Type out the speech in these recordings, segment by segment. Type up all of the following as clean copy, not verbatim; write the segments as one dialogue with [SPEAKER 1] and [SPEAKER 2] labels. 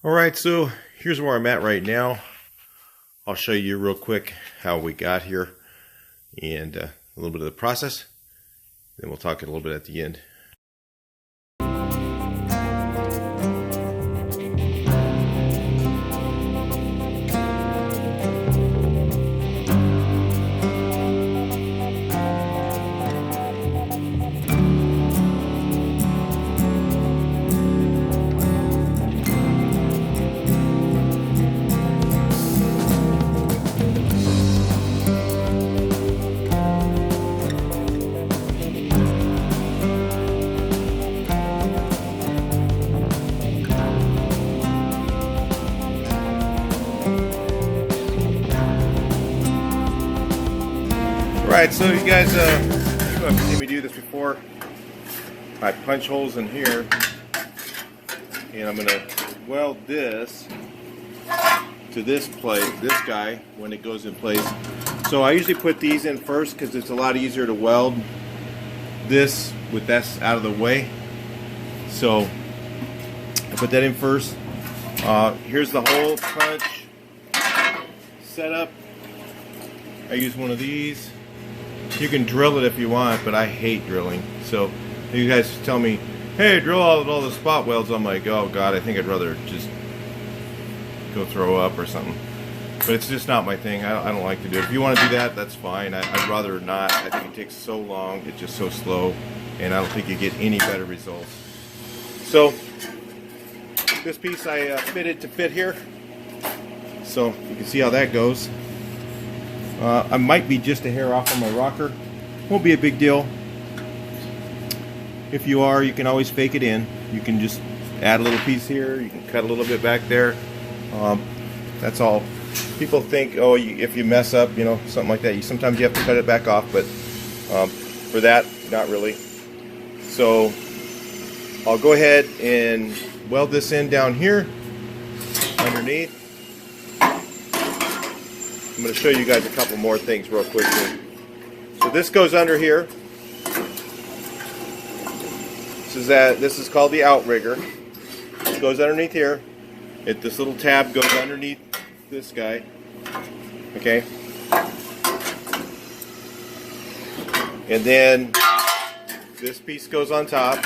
[SPEAKER 1] Alright, so here's where I'm at right now. I'll show you real quick how we got here and a little bit of the process. Then we'll talk a little bit at the end. Alright, so you guys have seen me do this before. I punch holes in here and I'm going to weld this to this plate, this guy, when it goes in place. So I usually put these in first because it's a lot easier to weld this with this out of the way. So I put that in first. Here's the hole punch setup. I use one of these. You can drill it if you want, but I hate drilling. So you guys tell me, hey, drill all the spot welds. I'm like, oh God, I think I'd rather just go throw up or something. But it's just not my thing. I don't like to do it. If you want to do that, that's fine. I'd rather not. I think it takes so long. It's just so slow. And I don't think you get any better results. So this piece I fitted to fit here. So you can see how that goes. I might be just a hair off on my rocker. Won't be a big deal. If you are, you can always fake it in. You can just add a little piece here. You can cut a little bit back there. That's all. People think, oh, if you mess up, you know, something like that, sometimes you have to cut it back off. But for that, not really. So I'll go ahead and weld this in down here underneath. I'm going to show you guys a couple more things real quickly. So this goes under here. This is called the Outrigger. It goes underneath here. This little tab goes underneath this guy. Okay. And then this piece goes on top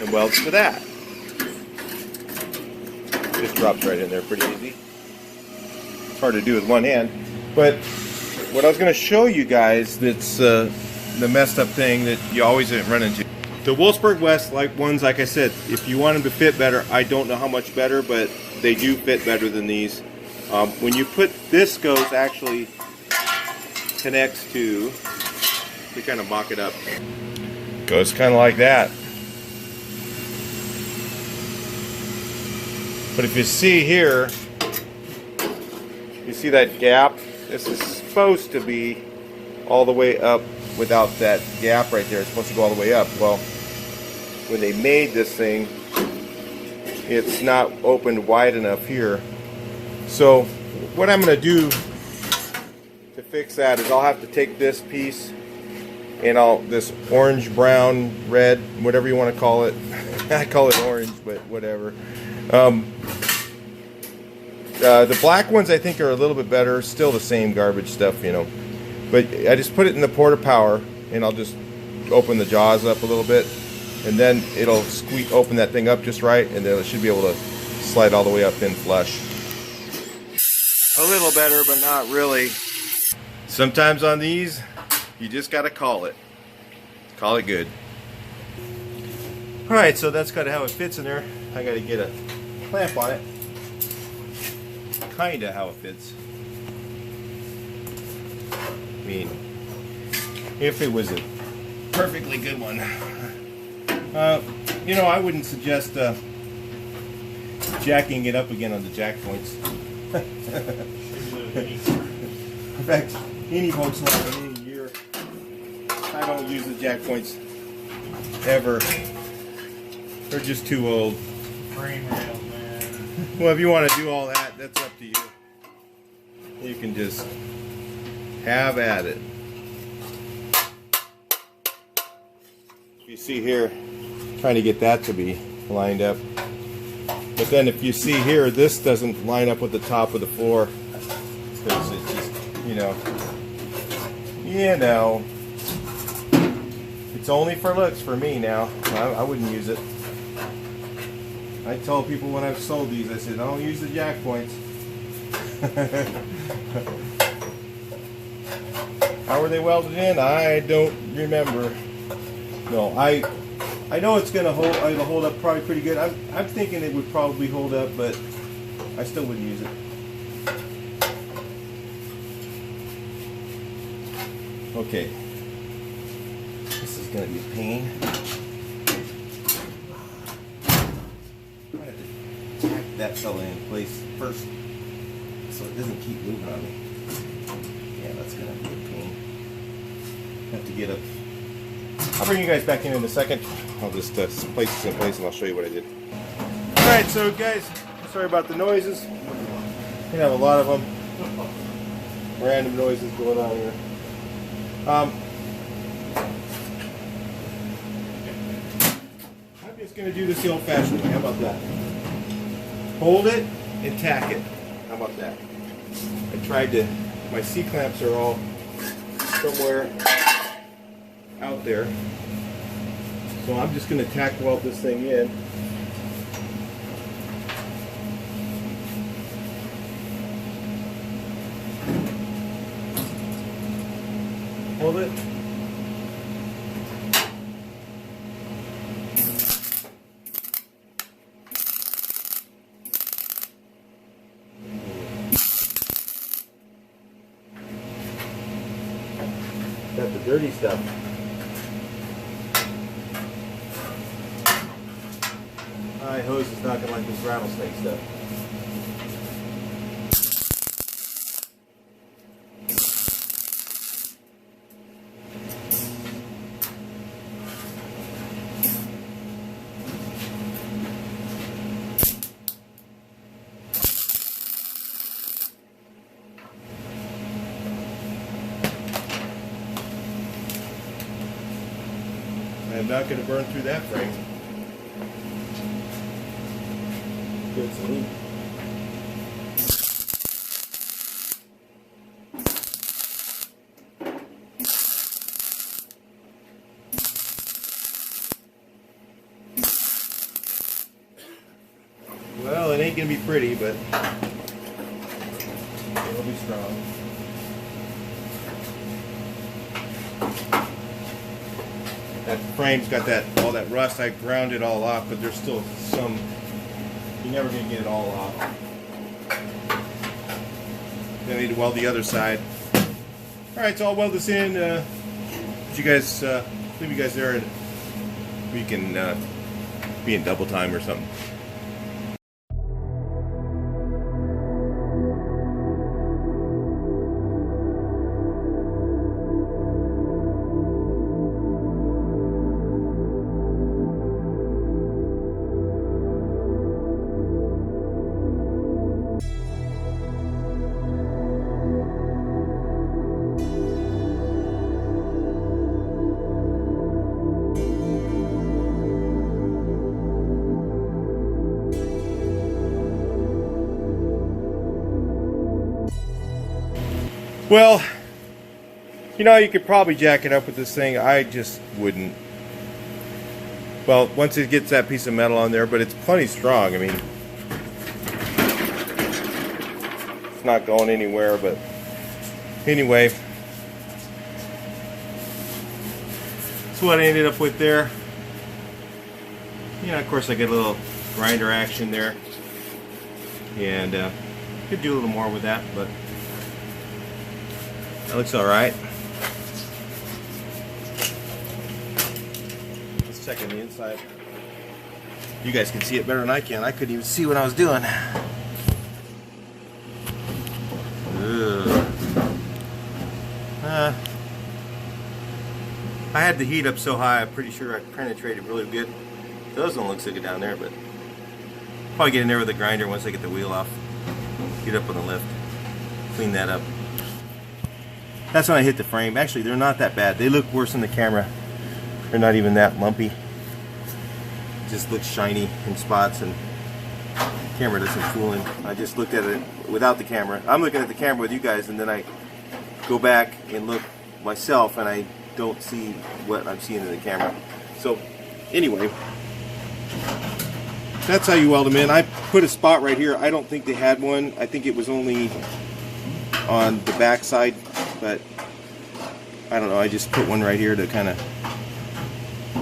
[SPEAKER 1] and welds to that. Just drops right in there pretty easy. Hard to do with one hand, but what I was going to show you guys that's the messed up thing that you always run into. The Wolfsburg West ones, like I said, if you want them to fit better, I don't know how much better, but they do fit better than these. When you put this actually connects to, we kind of mock it up. Goes kind of like that. But if you see here, you see that gap? This is supposed to be all the way up without that gap right there. It's supposed to go all the way up. Well, when they made this thing, it's not opened wide enough here. So what I'm going to do to fix that is I'll have to take this piece and this orange, brown, red, whatever you want to call it. I call it orange, but whatever. The black ones I think are a little bit better, still the same garbage stuff, you know. But I just put it in the port of power and I'll just open the jaws up a little bit and then it'll open that thing up just right and then it should be able to slide all the way up in flush. A little better, but not really. Sometimes on these, you just gotta call it. Call it good. Alright, so that's kind of how it fits in there. I gotta get a clamp on it. Kinda how it fits. I mean, if it was a perfectly good one. You know, I wouldn't suggest jacking it up again on the jack points. In fact, any boat's not in any year. I don't use the jack points ever. They're just too old.
[SPEAKER 2] Frame rail, man.
[SPEAKER 1] Well, if you want to do all that, that's up to you. You can just have at it. You see here, trying to get that to be lined up. But then if you see here, this doesn't line up with the top of the floor. Because it's just, you know, it's only for looks for me now. I wouldn't use it. I tell people when I've sold these, I said, don't use the jack points. How were they welded in? I don't remember. No, I know it's gonna hold. It'll hold up probably pretty good. I'm thinking it would probably hold up, but I still wouldn't use it. Okay, this is gonna be a pain. I have to tack that fella in place first, so it doesn't keep moving on me. Yeah, that's gonna be a pain. Have to get up. I'll bring you guys back in a second. I'll just place this in place and I'll show you what I did. Alright, so guys, sorry about the noises. We have a lot of them. Random noises going on here. I'm just going to do this the old-fashioned way. How about that? Hold it and tack it. How about that? I tried to, my C-clamps are all somewhere out there. So I'm just going to tack weld this thing in. Hold it. Got the dirty stuff. My hose is not going to like this rattlesnake stuff. I'm not going to burn through that frame. Good salute. Well, it ain't going to be pretty, but it'll be strong. That frame's got all that rust. I ground it all off, but there's still some. You're never going to get it all off. Then I need to weld the other side. Alright, so I'll weld this in. Leave you guys there, and we can be in double time or something. Well, you know, you could probably jack it up with this thing. I just wouldn't. Well, once it gets that piece of metal on there, but it's plenty strong. I mean, it's not going anywhere, but anyway. That's what I ended up with there. You know, of course, I get a little grinder action there. And could do a little more with that, but that looks all right. Let's check on the inside. You guys can see it better than I can. I couldn't even see what I was doing. I had the heat up so high, I'm pretty sure I penetrated really good. Those don't look so good down there, but probably get in there with the grinder once I get the wheel off. Get up on the lift. Clean that up. That's when I hit the frame. Actually, they're not that bad. They look worse in the camera. They're not even that lumpy. Just looks shiny in spots, and camera doesn't fool him. I just looked at it without the camera. I'm looking at the camera with you guys, and then I go back and look myself, and I don't see what I'm seeing in the camera. So anyway, that's how you weld them in. I put a spot right here. I don't think they had one. I think it was only on the back side, but I don't know. I just put one right here to kind of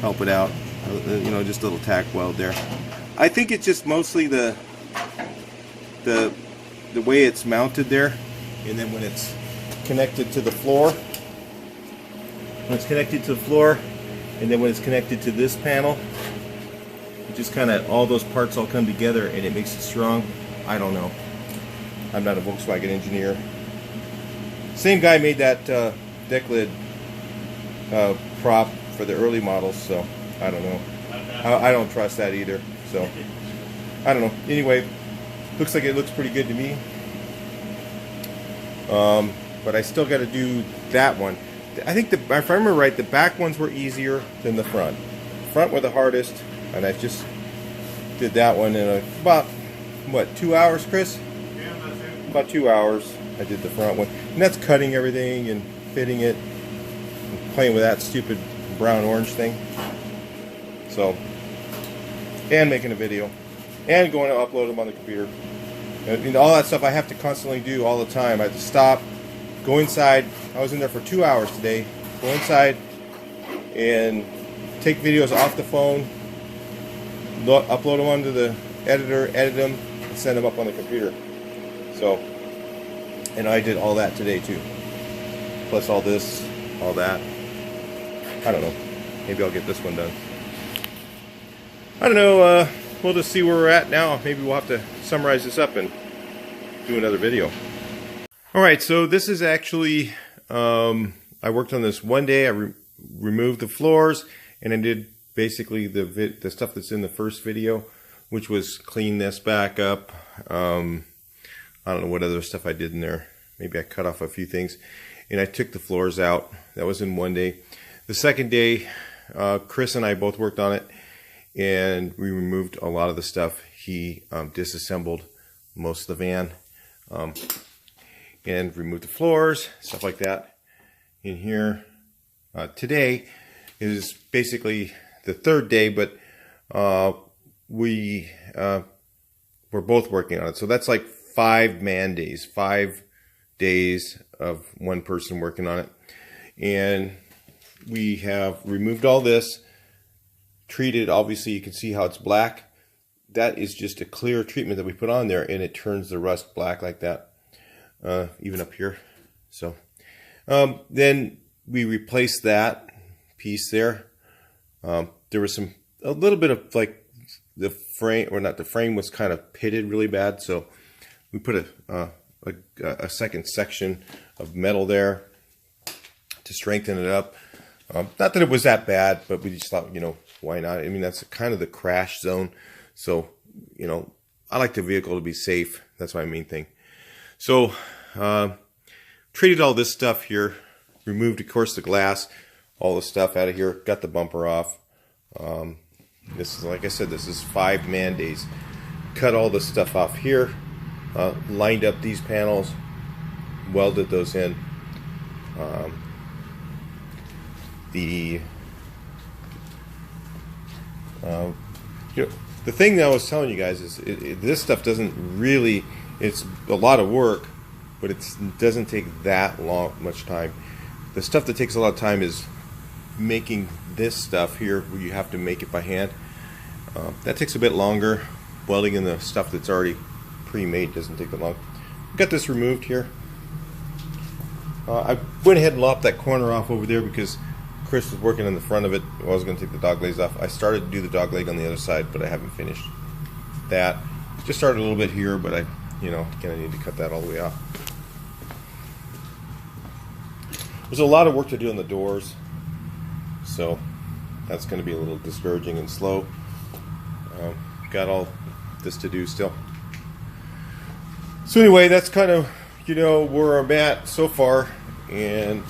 [SPEAKER 1] help it out. You know, just a little tack weld there. I think it's just mostly the way it's mounted there, and then when it's connected to the floor, and then when it's connected to this panel, it just kind of, all those parts all come together and it makes it strong. I don't know. I'm not a Volkswagen engineer. Same guy made that deck lid prop for the early models, so I don't know. I don't trust that either, so I don't know. Anyway, looks like it looks pretty good to me. But I still got to do that one. I think, if I remember right, the back ones were easier than the front. Front were the hardest, and I just did that one in about, what, 2 hours, Chris?
[SPEAKER 2] Yeah, that's it.
[SPEAKER 1] About 2 hours I did the front one. And that's cutting everything and fitting it and playing with that stupid brown orange thing. So, and making a video. And going to upload them on the computer. And all that stuff I have to constantly do all the time. I have to stop, go inside. I was in there for 2 hours today. Go inside and take videos off the phone, upload them onto the editor, edit them, and send them up on the computer. So, and I did all that today too. Plus all this, all that. I don't know. Maybe I'll get this one done. I don't know. We'll just see where we're at now. Maybe we'll have to summarize this up and do another video. Alright, so this is actually, I worked on this one day. I removed the floors, and I did basically the stuff that's in the first video, which was clean this back up. I don't know what other stuff I did in there. Maybe I cut off a few things. And I took the floors out. That was in one day. The second day, Chris and I both worked on it, and we removed a lot of the stuff. He disassembled most of the van. And remove the floors, stuff like that in here. Today is basically the third day, but we're both working on it. So that's like 5 man days, 5 days of one person working on it. And we have removed all this, treated. Obviously you can see how it's black. That is just a clear treatment that we put on there, and it turns the rust black like that. Even up here. So then we replaced that piece there. There was a little bit of, like, the frame, or not, the frame was kind of pitted really bad, so we put a second section of metal there to strengthen it up. Not that it was that bad, but we just thought, you know, why not? I mean, that's kind of the crash zone, so, you know, I like the vehicle to be safe. That's my main thing. So, treated all this stuff here, removed, of course, the glass, all the stuff out of here, got the bumper off. This is, like I said, this is 5 man days. Cut all this stuff off here, lined up these panels, welded those in. You know, the thing that I was telling you guys is this stuff doesn't really, it's a lot of work, but it doesn't take that much time. The stuff that takes a lot of time is making this stuff here, where you have to make it by hand. That takes a bit longer. Welding in the stuff that's already pre-made doesn't take that long. Got this removed here. I went ahead and lopped that corner off over there because Chris was working on the front of it. I was going to take the dog legs off. I started to do the dog leg on the other side, but I haven't finished that. Just started a little bit here, but I, you know, kind of need to cut that all the way off. There's a lot of work to do on the doors, so that's going to be a little discouraging and slow. Got all this to do still. So anyway, that's kind of, you know, where I'm at so far, and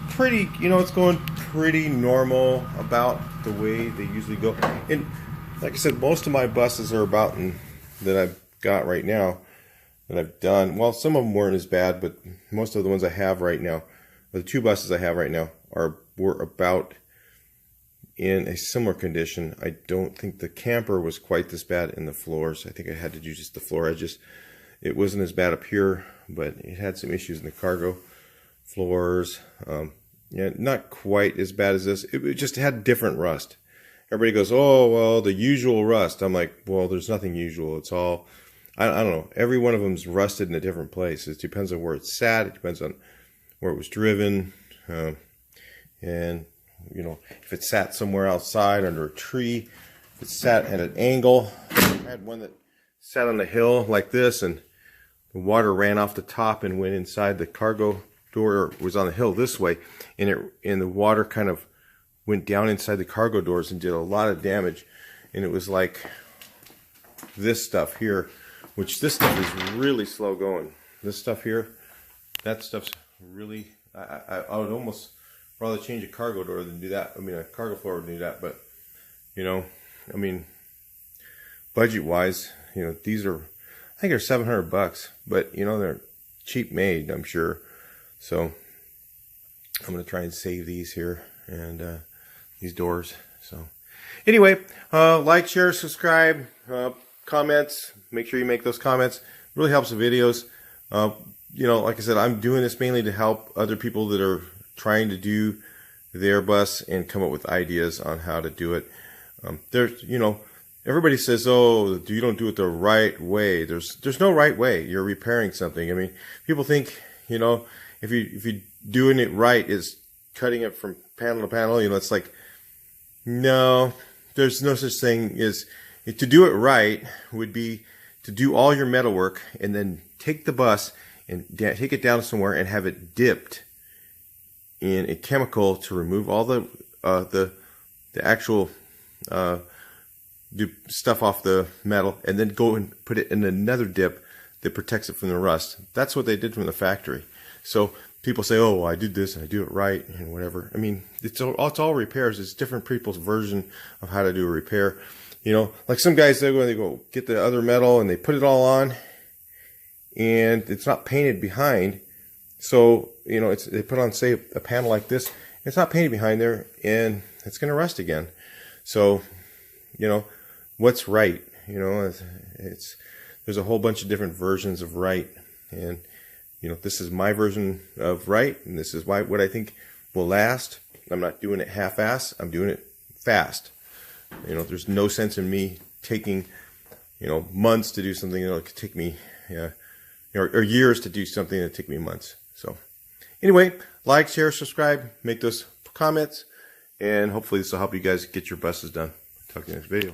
[SPEAKER 1] pretty, you know, it's going pretty normal, about the way they usually go. And like I said, most of my buses are about in that I've got right now that I've done, well, some of them weren't as bad, but most of the ones I have right now, the 2 buses I have right now, were about in a similar condition. I don't think the camper was quite this bad in the floors. I think I had to do just the floor edges. It wasn't as bad up here, but it had some issues in the cargo floors. Yeah, not quite as bad as this. It just had different rust. Everybody goes, oh, well, the usual rust. I'm like, well, there's nothing usual. It's all, I don't know. Every one of them's rusted in a different place. It depends on where it's sat. It depends on where it was driven. And, you know, if it sat somewhere outside under a tree, if it sat at an angle. I had one that sat on a hill like this, and the water ran off the top and went inside the cargo door, or was on the hill this way, and the water kind of went down inside the cargo doors and did a lot of damage. And it was like this stuff here, which this stuff is really slow going. This stuff here, that stuff's really, I would almost rather change a cargo door than do that. I mean, a cargo floor would do that, but, you know, I mean, budget wise, you know, these are, I think they're $700, but, you know, they're cheap made, I'm sure. So I'm going to try and save these here, and these doors. So anyway, like, share, subscribe, comments. Make sure you make those comments. It really helps the videos. You know, like I said, I'm doing this mainly to help other people that are trying to do their bus and come up with ideas on how to do it. There's, you know, everybody says, oh, you don't do it the right way. There's no right way. You're repairing something. I mean, people think, you know, if you doing it right is cutting it from panel to panel, you know, it's like, no, there's no such thing as, to do it right would be to do all your metal work and then take the bus and take it down somewhere and have it dipped in a chemical to remove all the actual stuff off the metal, and then go and put it in another dip that protects it from the rust. That's what they did from the factory. So people say, oh, well, I did this and I do it right and whatever. I mean, it's all repairs. It's different people's version of how to do a repair. You know, like some guys, they go get the other metal and they put it all on, and it's not painted behind. So, you know, they put on, say, a panel like this. It's not painted behind there, and it's going to rust again. So, you know, what's right? You know, there's a whole bunch of different versions of right, and you know, this is my version of right, and this is what I think will last. I'm not doing it half-ass. I'm doing it fast. You know, there's no sense in me taking, you know, months to do something that could take me, or years to do something that take me months. So, anyway, like, share, subscribe, make those comments, and hopefully this will help you guys get your buses done. Talk to you next video.